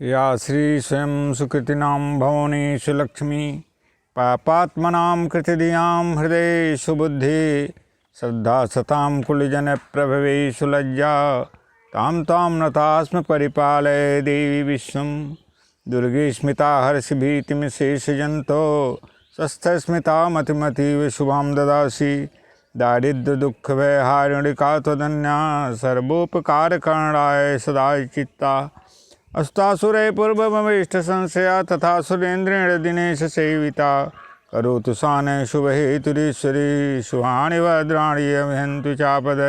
या श्री स्वयं सुकृतिनां भवनेषु लक्ष्मी पापात्मनां कृतिधियां हृदय सुबुद्धि श्रद्धा सतां कुलजनप्रभवेषु लज्जा तां तां नतास्म परिपालय देवी विश्वं दुर्गे स्मिता हर्षि भीतिं शेषजन्तो स्वस्थस्मिता मतिमतीव शुभां ददासि दारिद्र्य दुःख भयहारिणिका त्वदन्या सर्वोपकारकरणाय सदा चित्ता अस्तासुरे पूर्वमवेष्ट संशया तथा सुरेन्द्रेण दिनेश सेविता करोतु सान शुभहेतुरीश्वरी शुभानि भद्राणि अभिहन्तु चापद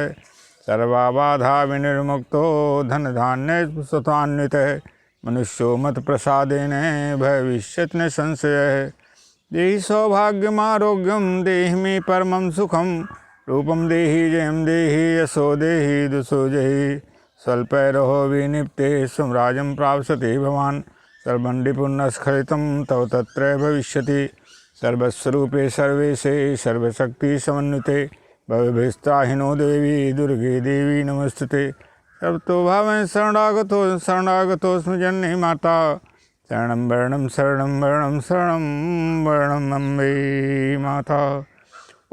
सर्वाबाधा विनिर्मुक्तो धनधान्य सुतान्वितः मनुष्यो मत प्रसादेन भविष्यति न संशयः देहि सौभाग्यमारोग्यं देहि मे परमं सुखं रूपं देहि जयं देहि यशो देहि दुषो जहि स्वल्पैरहो विनिप्ते स्वराजं प्राप्स्यते भवान् सर्वण्डिपुण्यस्खलितं तव तत्र भविष्यति सर्वस्वरूपे सर्वेशे सर्वशक्तिसमन्विते भवभीस्त्राहिनो देवी दुर्गे देवी नमस्तुते सर्वतोभावेन शरणागतोऽस्मि जन्मे माता शरणं वर्णं शरणं वर्णं शरणं वर्णम् अम्बे माता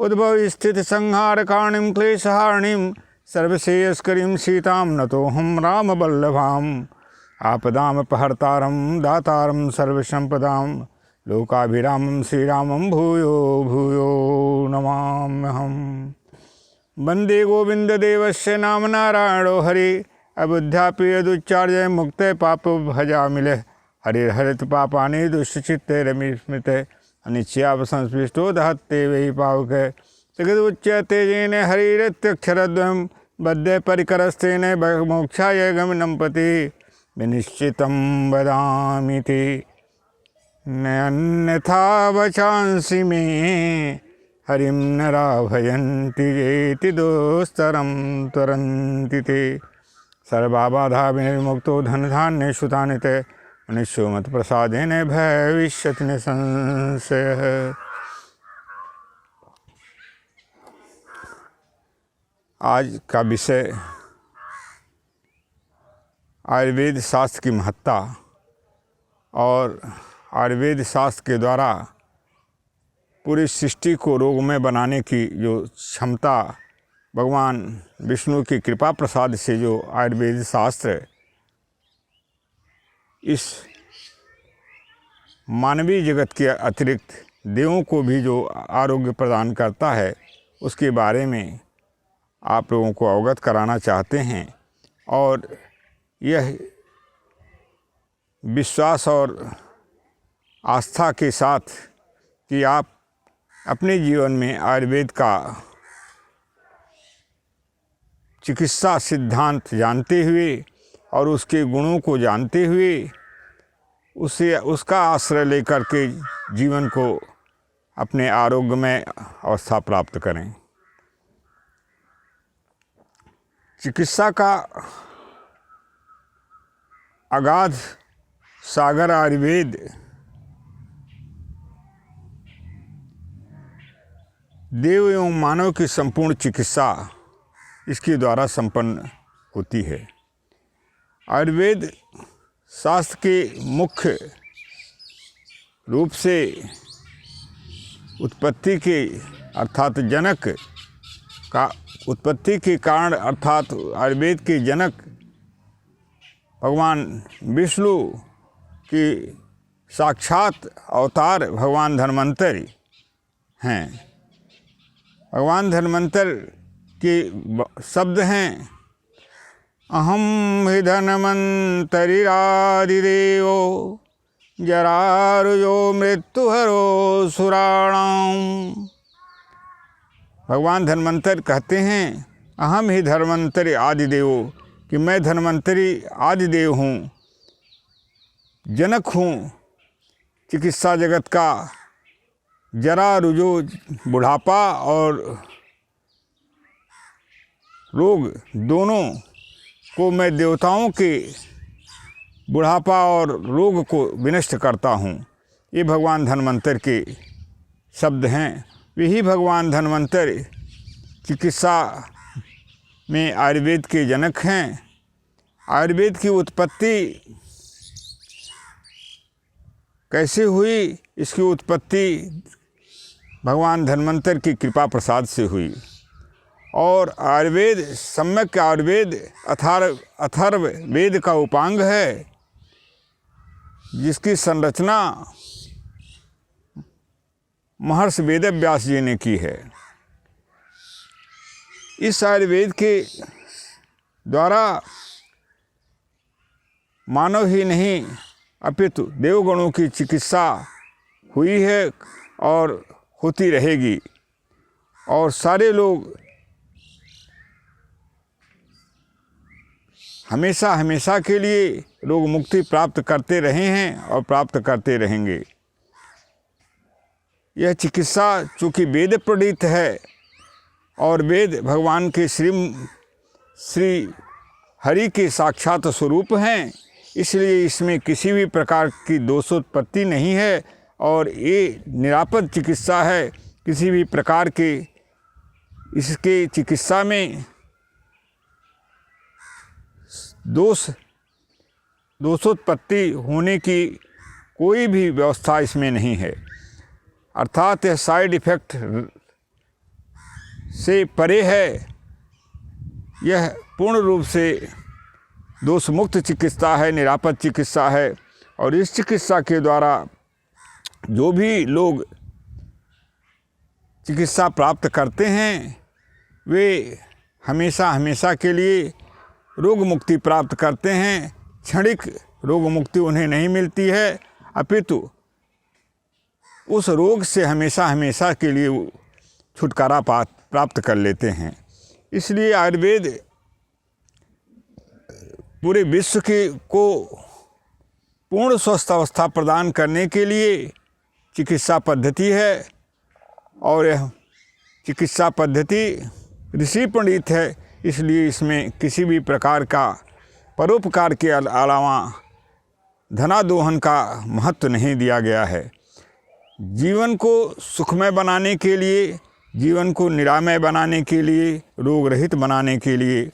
उद्भवस्थितिसंहारकारणीं क्लेशहारिणीं सर्वश्रेयस्करीं सीतां नतोऽहं रामवल्लभाम् आपदामपहर्तारं दातारं सर्वसम्पदां लोकाभिरामं श्रीरामं भूयो भूयो नमाम्यहम् वन्दे गोविन्ददेवस्य नाम नारायणो हरि अबुद्ध्यापि यदुच्चार्य मुक्ते पापो भजामिलः हरिर्हरित पापानि दुष्टचित्ते रमिस्मृते अनिच्छयापसंस्पृष्टो दहत्ते वै पावकः जगदुच्यतेजेन हरिरत्यक्षरद्वयं बद्धे परिकरस्तेन मोक्षाय गमनं पति विनिश्चितं वदामिति न अन्यथा वचांसि मे हरिं नरा भजन्ति येति दोस्तरं त्वरन्ति ते सर्वाबाधा विनिर्मुक्तो धनधान्य सुतान्विते मनुष्यो मत प्रसादेन भविष्यति न संशयः। आज का विषय आयुर्वेद शास्त्र की महत्ता और आयुर्वेद शास्त्र के द्वारा पूरी सृष्टि को रोगमय बनाने की जो क्षमता भगवान विष्णु की कृपा प्रसाद से जो आयुर्वेद शास्त्र इस मानवीय जगत के अतिरिक्त देवों को भी जो आरोग्य प्रदान करता है उसके बारे में आप लोगों को अवगत कराना चाहते हैं। और यह विश्वास और आस्था के साथ कि आप अपने जीवन में आयुर्वेद का चिकित्सा सिद्धांत जानते हुए और उसके गुणों को जानते हुए उसका आश्रय लेकर के जीवन को अपने आरोग्यमय अवस्था प्राप्त करें। चिकित्सा का अगाध सागर आयुर्वेद देव एवं मानव की संपूर्ण चिकित्सा इसके द्वारा संपन्न होती है। आयुर्वेद शास्त्र के मुख्य रूप से उत्पत्ति के अर्थात जनक का उत्पत्ति के कारण अर्थात आयुर्वेद के जनक भगवान विष्णु की साक्षात अवतार भगवान धन्वंतरि हैं। भगवान धन्वंतरि के शब्द हैं अहम हि धन्वंतरिरादिदेवो जरारुजो मृत्युहरो सुराणाम। भगवान धन्वंतरि कहते हैं अहम ही धन्वंतरि आदिदेवो कि मैं धन्वंतरि आदिदेव हूँ, जनक हूँ चिकित्सा जगत का। जरा रुजो बुढ़ापा और रोग दोनों को मैं देवताओं के बुढ़ापा और रोग को विनष्ट करता हूँ। ये भगवान धन्वंतरि के शब्द हैं। वही भगवान धन्वंतरि चिकित्सा में आयुर्वेद के जनक हैं। आयुर्वेद की उत्पत्ति कैसे हुई, इसकी उत्पत्ति भगवान धन्वंतर की कृपा प्रसाद से हुई। और आयुर्वेद सम्यक आयुर्वेद अथर्व वेद का उपांग है, जिसकी संरचना महर्षि वेदव्यास जी ने की है। इस आयुर्वेद के द्वारा मानव ही नहीं अपितु देवगणों की चिकित्सा हुई है और होती रहेगी, और सारे लोग हमेशा हमेशा के लिए रोग मुक्ति प्राप्त करते रहे हैं और प्राप्त करते रहेंगे। यह चिकित्सा चूँकि वेद प्रणीत है और वेद भगवान के श्री हरि के साक्षात स्वरूप हैं, इसलिए इसमें किसी भी प्रकार की दोषोत्पत्ति नहीं है और ये निरापद चिकित्सा है। किसी भी प्रकार के इसके चिकित्सा में दोषोत्पत्ति होने की कोई भी व्यवस्था इसमें नहीं है, अर्थात यह साइड इफ़ेक्ट से परे है। यह पूर्ण रूप से दोष मुक्त चिकित्सा है, निरापद चिकित्सा है। और इस चिकित्सा के द्वारा जो भी लोग चिकित्सा प्राप्त करते हैं वे हमेशा हमेशा के लिए रोग मुक्ति प्राप्त करते हैं। क्षणिक रोग मुक्ति उन्हें नहीं मिलती है, अपितु उस रोग से हमेशा हमेशा के लिए छुटकारा प्राप्त कर लेते हैं। इसलिए आयुर्वेद पूरे विश्व को पूर्ण स्वस्थ अवस्था प्रदान करने के लिए चिकित्सा पद्धति है, और यह चिकित्सा पद्धति ऋषि प्रणीत है। इसलिए इसमें किसी भी प्रकार का परोपकार के अलावा धनादोहन का महत्व नहीं दिया गया है। जीवन को सुखमय बनाने के लिए, जीवन को निरामय बनाने के लिए, रोग रहित बनाने के लिए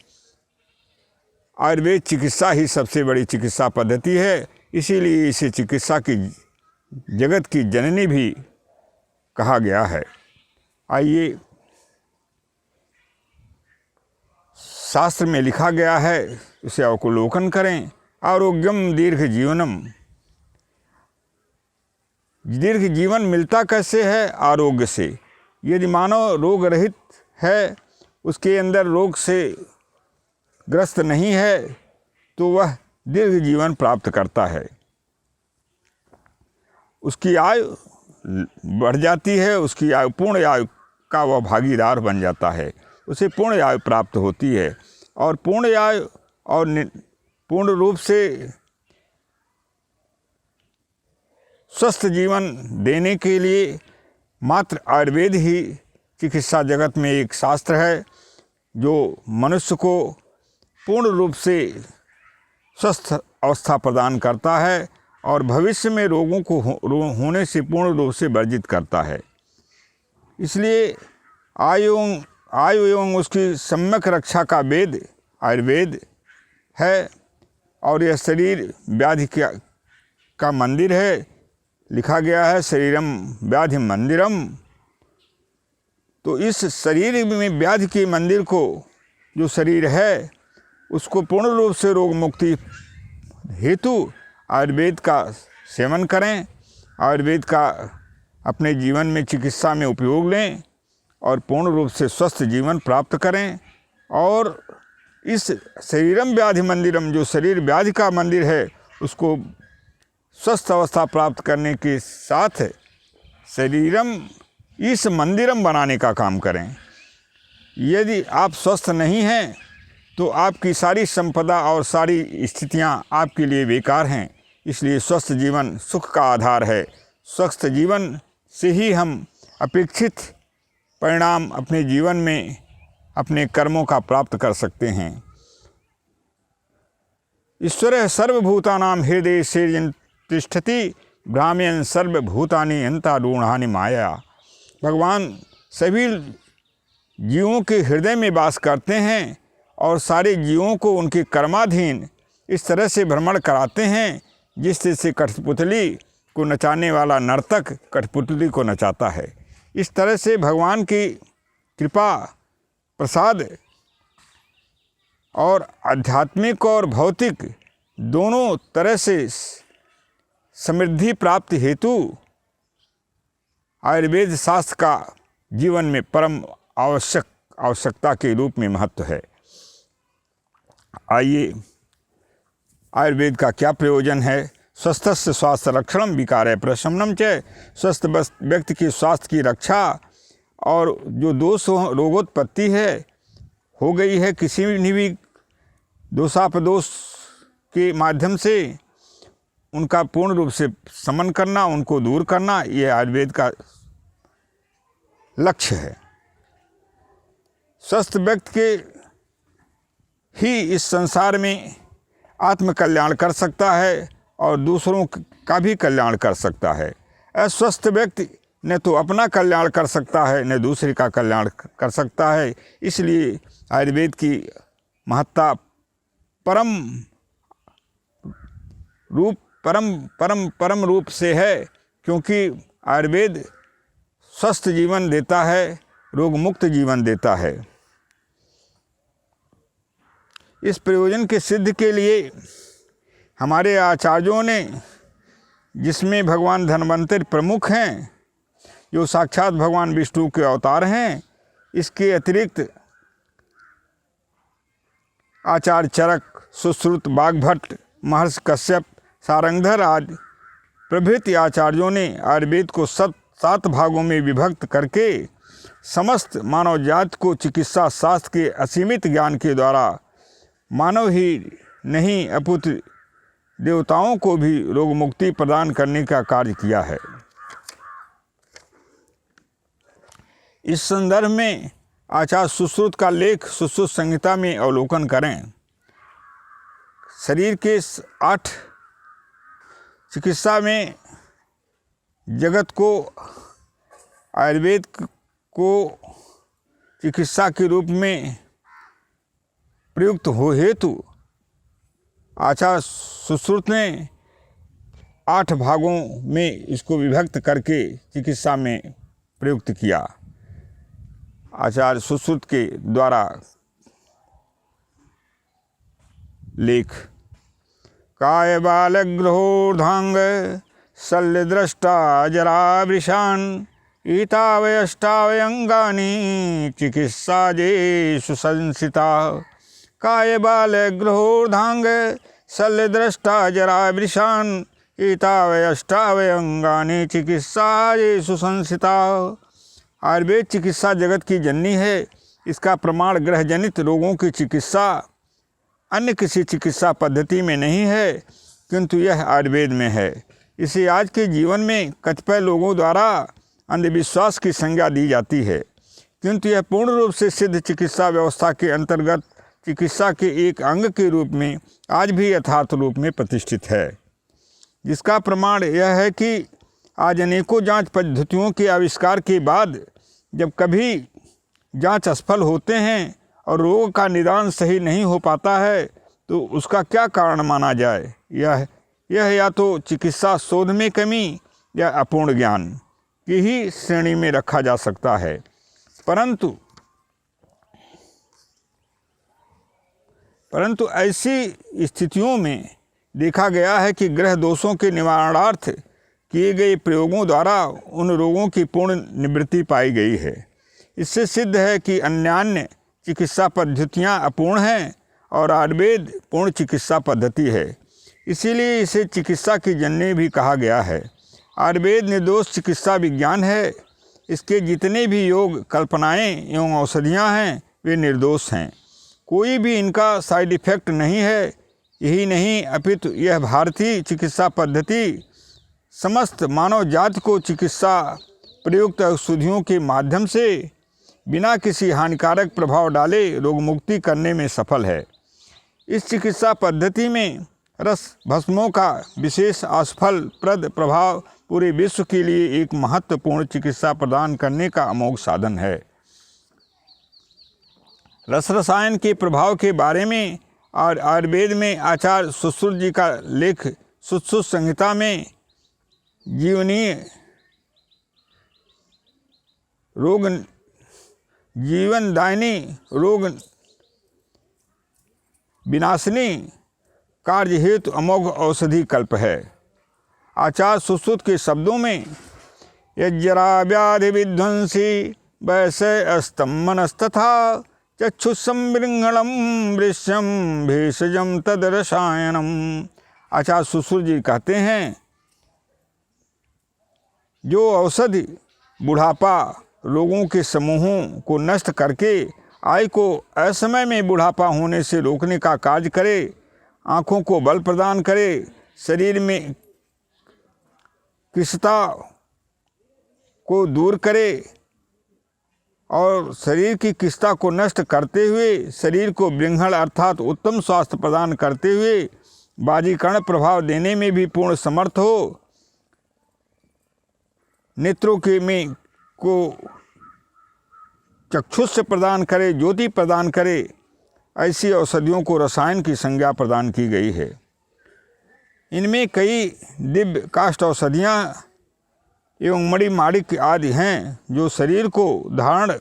आयुर्वेद चिकित्सा ही सबसे बड़ी चिकित्सा पद्धति है। इसीलिए इसे चिकित्सा की जगत की जननी भी कहा गया है। आइए, शास्त्र में लिखा गया है, उसे अवलोकन करें। आरोग्यम दीर्घ जीवनम। दीर्घ जीवन मिलता कैसे है? आरोग्य से। यदि मानव रोग रहित है, उसके अंदर रोग से ग्रस्त नहीं है, तो वह दीर्घ जीवन प्राप्त करता है। उसकी आयु बढ़ जाती है, उसकी आयु पूर्ण आयु का वह भागीदार बन जाता है, उसे पूर्ण आयु प्राप्त होती है। और पूर्ण आयु और पूर्ण रूप से स्वस्थ जीवन देने के लिए मात्र आयुर्वेद ही चिकित्सा जगत में एक शास्त्र है, जो मनुष्य को पूर्ण रूप से स्वस्थ अवस्था प्रदान करता है और भविष्य में रोगों को होने से पूर्ण रूप से वर्जित करता है। इसलिए आयु एवं उसकी सम्यक रक्षा का वेद आयुर्वेद है, और यह शरीर व्याधि का मंदिर है। लिखा गया है शरीरम व्याधि मंदिरम। तो इस शरीर में व्याधि के मंदिर को, जो शरीर है, उसको पूर्ण रूप से रोग मुक्ति हेतु आयुर्वेद का सेवन करें, आयुर्वेद का अपने जीवन में चिकित्सा में उपयोग लें और पूर्ण रूप से स्वस्थ जीवन प्राप्त करें। और इस शरीरम व्याधि मंदिरम, जो शरीर व्याधि का मंदिर है, उसको स्वस्थ अवस्था प्राप्त करने के साथ शरीरम इस मंदिरम बनाने का काम करें। यदि आप स्वस्थ नहीं हैं तो आपकी सारी संपदा और सारी स्थितियां आपके लिए बेकार हैं। इसलिए स्वस्थ जीवन सुख का आधार है। स्वस्थ जीवन से ही हम अपेक्षित परिणाम अपने जीवन में अपने कर्मों का प्राप्त कर सकते हैं। ईश्वर सर्वभूतानां हृदय से तिष्ठति भ्राम्यन् सर्वभूतानि अंतरूणानि माया। भगवान सभी जीवों के हृदय में वास करते हैं और सारे जीवों को उनके कर्माधीन इस तरह से भ्रमण कराते हैं जिससे से कठपुतली को नचाने वाला नर्तक कठपुतली को नचाता है। इस तरह से भगवान की कृपा प्रसाद और आध्यात्मिक और भौतिक दोनों तरह से समृद्धि प्राप्ति हेतु आयुर्वेद शास्त्र का जीवन में परम आवश्यकता के रूप में महत्व है। आइए, आयुर्वेद का क्या प्रयोजन है? स्वस्थस्य स्वास्थ्य रक्षणम विकारे प्रशमनम च, स्वस्थ व्यक्ति की स्वास्थ्य की रक्षा और जो दोष रोगोत्पत्ति है हो गई है किसी भी दोषापदोष के माध्यम से, उनका पूर्ण रूप से शमन करना, उनको दूर करना, ये आयुर्वेद का लक्ष्य है। स्वस्थ व्यक्ति के ही इस संसार में आत्म कल्याण कर सकता है और दूसरों का भी कल्याण कर सकता है। अस्वस्थ व्यक्ति न तो अपना कल्याण कर सकता है न दूसरे का कल्याण कर सकता है। इसलिए आयुर्वेद की महत्ता परम रूप से है, क्योंकि आयुर्वेद स्वस्थ जीवन देता है, रोग मुक्त जीवन देता है। इस प्रयोजन के सिद्ध के लिए हमारे आचार्यों ने, जिसमें भगवान धन्वंतरि प्रमुख हैं, जो साक्षात भगवान विष्णु के अवतार हैं, इसके अतिरिक्त आचार्य चरक, सुश्रुत, बागभट्ट, महर्षि कश्यप, सारंगधर आदि प्रभृति आचार्यों ने आयुर्वेद को 7 भागों में विभक्त करके समस्त मानव जाति को चिकित्सा शास्त्र के असीमित ज्ञान के द्वारा मानव ही नहीं अपितु देवताओं को भी रोग मुक्ति प्रदान करने का कार्य किया है। इस संदर्भ में आचार्य सुश्रुत का लेख सुश्रुत संहिता में अवलोकन करें। शरीर के 8 चिकित्सा में जगत को आयुर्वेद को चिकित्सा के रूप में प्रयुक्त हो हेतु आचार्य सुश्रुत ने 8 भागों में इसको विभक्त करके चिकित्सा में प्रयुक्त किया। आचार्य सुश्रुत के द्वारा लेख काय बालग्रहोर्धांग शल्यद्रष्टा जरावृषान् एतावयष्टावयंगानि चिकित्साजेषु संसिता। काय बालग्रहोर्धांग शल्यद्रष्टा जरावृषान् एतावयष्टावयंगानि चिकित्साजेषु संसिता। आयुर्वेद चिकित्सा जगत की जननी है। इसका प्रमाण ग्रहजनित रोगों की चिकित्सा अन्य किसी चिकित्सा पद्धति में नहीं है, किंतु यह आयुर्वेद में है। इसे आज के जीवन में कतिपय लोगों द्वारा अंधविश्वास की संज्ञा दी जाती है, किंतु यह पूर्ण रूप से सिद्ध चिकित्सा व्यवस्था के अंतर्गत चिकित्सा के एक अंग के रूप में आज भी यथार्थ रूप में प्रतिष्ठित है। जिसका प्रमाण यह है कि आज अनेकों जांच पद्धतियों के आविष्कार के बाद जब कभी जांच असफल होते हैं और रोग का निदान सही नहीं हो पाता है, तो उसका क्या कारण माना जाए? यह या तो चिकित्सा शोध में कमी या अपूर्ण ज्ञान की ही श्रेणी में रखा जा सकता है। परंतु ऐसी स्थितियों में देखा गया है कि ग्रह दोषों के निवारणार्थ किए गए प्रयोगों द्वारा उन रोगों की पूर्ण निवृत्ति पाई गई है। इससे सिद्ध है कि अन्यान्य चिकित्सा पद्धतियां अपूर्ण हैं और आयुर्वेद पूर्ण चिकित्सा पद्धति है। इसीलिए इसे चिकित्सा की जननी भी कहा गया है। आयुर्वेद निर्दोष चिकित्सा विज्ञान है। इसके जितने भी योग, कल्पनाएं एवं औषधियां हैं वे निर्दोष हैं। कोई भी इनका साइड इफेक्ट नहीं है। यही नहीं, अपितु यह भारतीय चिकित्सा पद्धति समस्त मानव जाति को चिकित्सा प्रयुक्त औषधियों के माध्यम से बिना किसी हानिकारक प्रभाव डाले रोग मुक्ति करने में सफल है। इस चिकित्सा पद्धति में रस भस्मों का विशेष आस्फलप्रद प्रभाव पूरे विश्व के लिए एक महत्वपूर्ण चिकित्सा प्रदान करने का अमोघ साधन है। रस रसायन के प्रभाव के बारे में और आयुर्वेद में आचार्य सुश्रुत जी का लेख सुश्रुत संहिता में जीवनदायिनी रोग विनाशिनी कार्य हेतु अमोघ औषधि कल्प है। आचार्य सुश्रुत के शब्दों में यज्जरा व्याधि विध्वंसी वैसे अस्तम मनस्तथा चक्षुसंबृंगणम वृश्यम भेषजम तद रसायनम। आचार्य सुश्रुत जी कहते हैं, जो औषधि बुढ़ापा रोगों के समूहों को नष्ट करके आयु को असमय में बुढ़ापा होने से रोकने का कार्य करे, आँखों को बल प्रदान करे, शरीर में कृशता को दूर करे और शरीर की कृशता को नष्ट करते हुए शरीर को बृंहण अर्थात उत्तम स्वास्थ्य प्रदान करते हुए बाजीकरण प्रभाव देने में भी पूर्ण समर्थ हो, नेत्रों के में को चक्षुष प्रदान करे, ज्योति प्रदान करे, ऐसी औषधियों को रसायन की संज्ञा प्रदान की गई है। इनमें कई दिव्य काष्ठ औषधियाँ एवं मणिमाणिक आदि हैं जो शरीर को धारण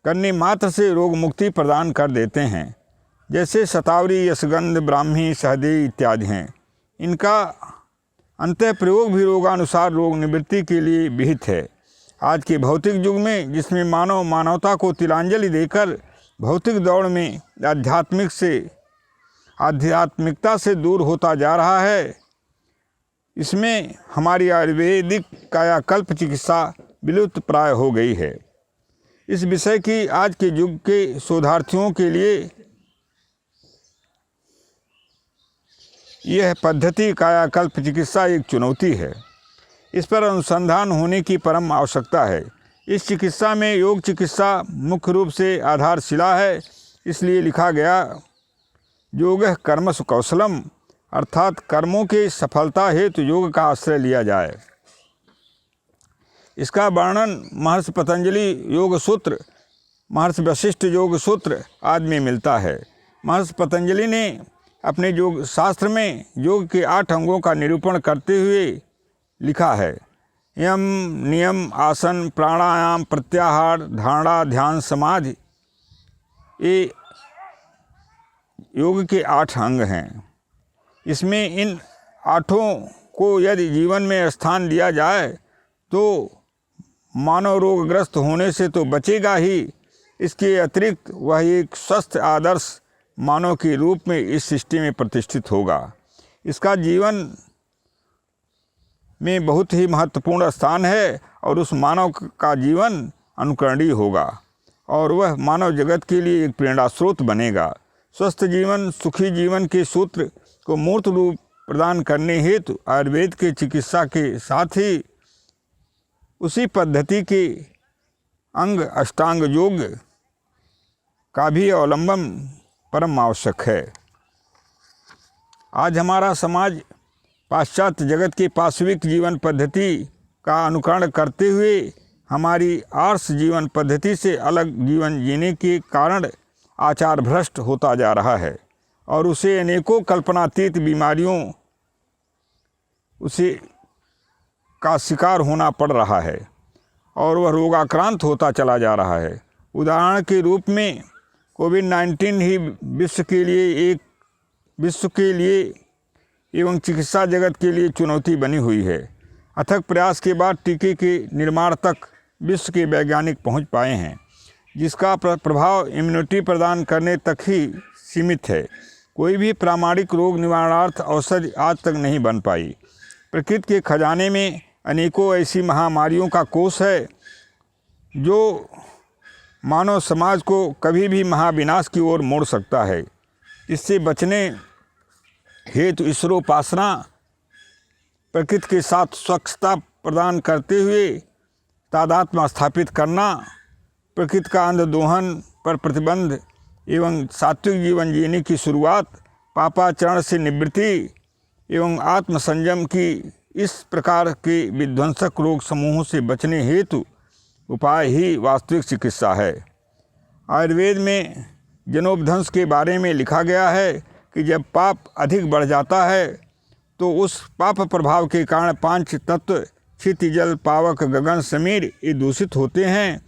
करने मात्र से रोग मुक्ति प्रदान कर देते हैं, जैसे शतावरी, यशगंध, ब्राह्मी, सहदेई इत्यादि हैं। इनका अंतः प्रयोग भी रोगानुसार रोग निवृत्ति के लिए विहित है। आज के भौतिक युग में जिसमें मानव मानवता को तिलांजलि देकर भौतिक दौड़ में आध्यात्मिकता से दूर होता जा रहा है, इसमें हमारी आयुर्वेदिक कायाकल्प चिकित्सा विलुप्त प्राय हो गई है। इस विषय की आज के युग के शोधार्थियों के लिए यह पद्धति कायाकल्प चिकित्सा एक चुनौती है। इस पर अनुसंधान होने की परम आवश्यकता है। इस चिकित्सा में योग चिकित्सा मुख्य रूप से आधारशिला है, इसलिए लिखा गया योगः कर्मसु कौशलम, अर्थात कर्मों के सफलता हेतु योग का आश्रय लिया जाए। इसका वर्णन महर्षि पतंजलि योग सूत्र, महर्षि वशिष्ठ योग सूत्र आदि में मिलता है। महर्षि पतंजलि ने अपने योग शास्त्र में योग के 8 अंगों का निरूपण करते हुए लिखा है, यम, नियम, आसन, प्राणायाम, प्रत्याहार, धारणा, ध्यान, समाधि, ये योग के 8 अंग हैं। इसमें इन 8 को यदि जीवन में स्थान दिया जाए तो मानव रोगग्रस्त होने से तो बचेगा ही, इसके अतिरिक्त वह एक स्वस्थ आदर्श मानव के रूप में इस सृष्टि में प्रतिष्ठित होगा। इसका जीवन में बहुत ही महत्वपूर्ण स्थान है और उस मानव का जीवन अनुकरणीय होगा और वह मानव जगत के लिए एक प्रेरणा स्रोत बनेगा। स्वस्थ जीवन, सुखी जीवन के सूत्र को मूर्त रूप प्रदान करने हेतु आयुर्वेद के चिकित्सा के साथ ही उसी पद्धति के अंग अष्टांग योग का भी अवलंबन परम आवश्यक है। आज हमारा समाज पाश्चात्य जगत की पाशविक जीवन पद्धति का अनुकरण करते हुए हमारी आर्ष जीवन पद्धति से अलग जीवन जीने के कारण आचार भ्रष्ट होता जा रहा है और उसे अनेकों कल्पनातीत बीमारियों का शिकार होना पड़ रहा है और वह रोगाक्रांत होता चला जा रहा है। उदाहरण के रूप में कोविड-19 ही विश्व के लिए एवं चिकित्सा जगत के लिए चुनौती बनी हुई है। अथक प्रयास के बाद टीके के निर्माण तक विश्व के वैज्ञानिक पहुंच पाए हैं, जिसका प्रभाव इम्यूनिटी प्रदान करने तक ही सीमित है। कोई भी प्रामाणिक रोग निवारणार्थ औषधि आज तक नहीं बन पाई। प्रकृति के खजाने में अनेकों ऐसी महामारियों का कोष है जो मानव समाज को कभी भी महाविनाश की ओर मोड़ सकता है। इससे बचने हेतु ईश्वरोपासना, प्रकृति के साथ स्वच्छता प्रदान करते हुए तादात्म्य स्थापित करना, प्रकृति का अंधदोहन पर प्रतिबंध एवं सात्विक जीवन जीने की शुरुआत, पापाचरण से निवृत्ति एवं आत्मसंयम की इस प्रकार के विध्वंसक रोग समूहों से बचने हेतु उपाय ही वास्तविक चिकित्सा है। आयुर्वेद में जनोपध्वंस के बारे में लिखा गया है कि जब पाप अधिक बढ़ जाता है तो उस पाप प्रभाव के कारण पांच तत्व क्षिति जल पावक गगन समीर ये दूषित होते हैं।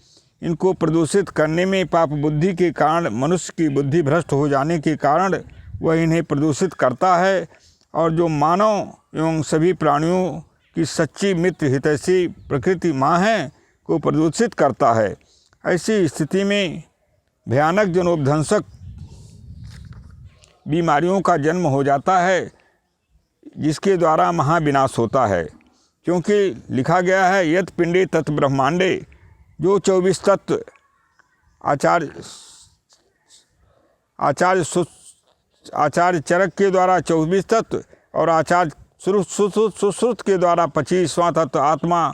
इनको प्रदूषित करने में पाप बुद्धि के कारण मनुष्य की बुद्धि भ्रष्ट हो जाने के कारण वह इन्हें प्रदूषित करता है और जो मानव एवं सभी प्राणियों की सच्ची मित्र हितैषी प्रकृति माँ है को प्रदूषित करता है। ऐसी स्थिति में भयानक जनोपध्वंसक बीमारियों का जन्म हो जाता है जिसके द्वारा महाविनाश होता है। क्योंकि लिखा गया है यत पिंडे तत् ब्रह्मांडे, जो 24 तत्व आचार्य चरक के द्वारा 24 तत्व और आचार्य सुश्रुत के द्वारा 25वां तत्व आत्मा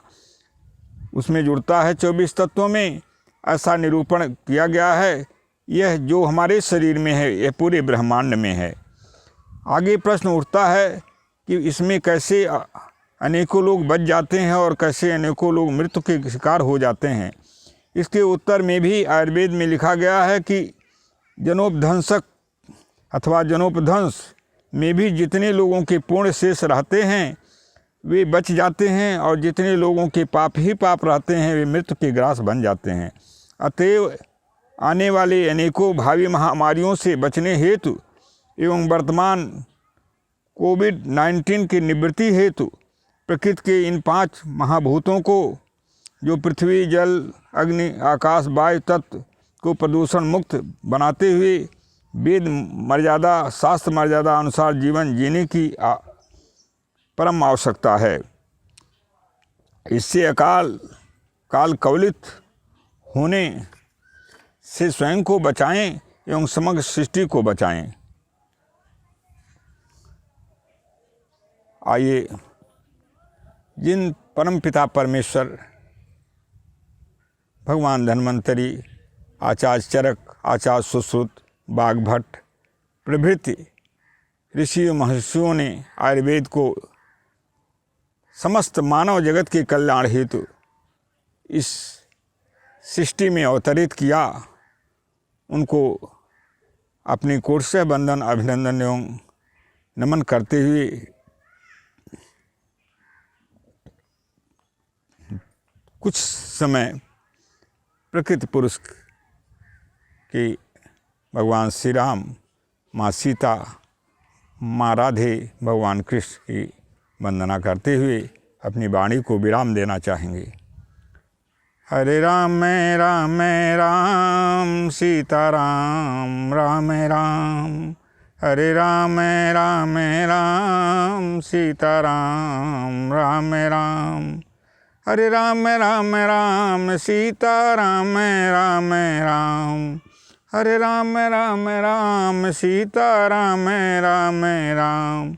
उसमें जुड़ता है 24 तत्वों में, ऐसा निरूपण किया गया है। यह जो हमारे शरीर में है यह पूरे ब्रह्मांड में है। आगे प्रश्न उठता है कि इसमें कैसे अनेकों लोग बच जाते हैं और कैसे अनेकों लोग मृत्यु के शिकार हो जाते हैं। इसके उत्तर में भी आयुर्वेद में लिखा गया है कि जनोपध्वंसक अथवा जनोपध्वंस में भी जितने लोगों के पुण्य शेष रहते हैं वे बच जाते हैं और जितने लोगों के पाप ही पाप रहते हैं वे मृत्यु के ग्रास बन जाते हैं। अतएव आने वाले अनेकों भावी महामारियों से बचने हेतु एवं वर्तमान कोविड-19 की निवृत्ति हेतु प्रकृति के इन 5 महाभूतों को जो पृथ्वी जल अग्नि आकाश वायु तत्व को प्रदूषण मुक्त बनाते हुए वेद मर्यादा शास्त्र मर्यादा अनुसार जीवन जीने की परम आवश्यकता है। इससे काल कवलित होने से स्वयं को बचाएं एवं समग्र सृष्टि को बचाएं। आइए जिन परमपिता परमेश्वर भगवान धन्वंतरी, आचार्य चरक, आचार्य सुश्रुत, बागभट्ट प्रभृति ऋषि महर्षियों ने आयुर्वेद को समस्त मानव जगत के कल्याण हेतु इस सृष्टि में अवतरित किया, उनको अपनी कोटि से वंदन अभिनंदन एवं नमन करते हुए कुछ समय प्रकृति पुरुष की भगवान श्री राम, माँ सीता, माँ राधे, भगवान कृष्ण की वंदना करते हुए अपनी वाणी को विराम देना चाहेंगे। हरे राम राम राम सीता राम राम राम, हरे राम राम राम सीता राम राम राम, हरे राम राम राम सीता राम राम राम, हरे राम राम राम सीता राम राम राम,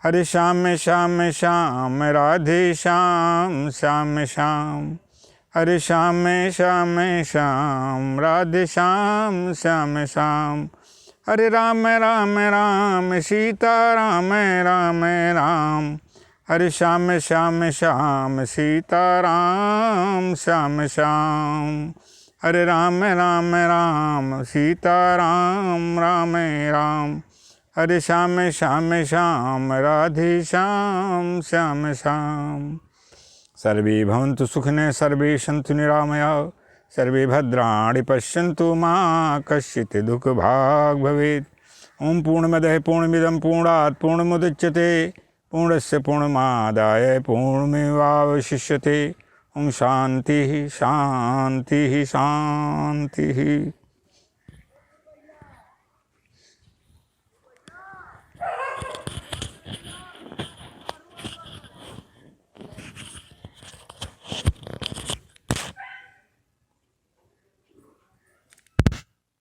हरे श्याम श्याम श्याम राधे श्याम श्याम श्याम, हरे श्याम श्याम श्याम राधे श्याम श्याम श्याम, हरे राम राम राम सीता राम राम राम, हरे श्याम श्याम श्याम सीता राम श्याम श्याम, हरे राम राम राम सीता राम राम राम, हरे श्याम श्याम श्याम राधे श्याम श्याम श्याम। सर्वे भवन्तु सुखिनः, सर्वे सन्तु निरामयाः, सर्वे भद्राणि पश्यन्तु मा कश्चित् दुःखभाग् भवेत्। ओम पूर्णमदः पूर्णमिदं पूर्णात् पूर्णमुदच्यते पूर्णस्य पूर्णमादाय पूर्णमेवावशिष्यते। ओम शांति शांति शांति।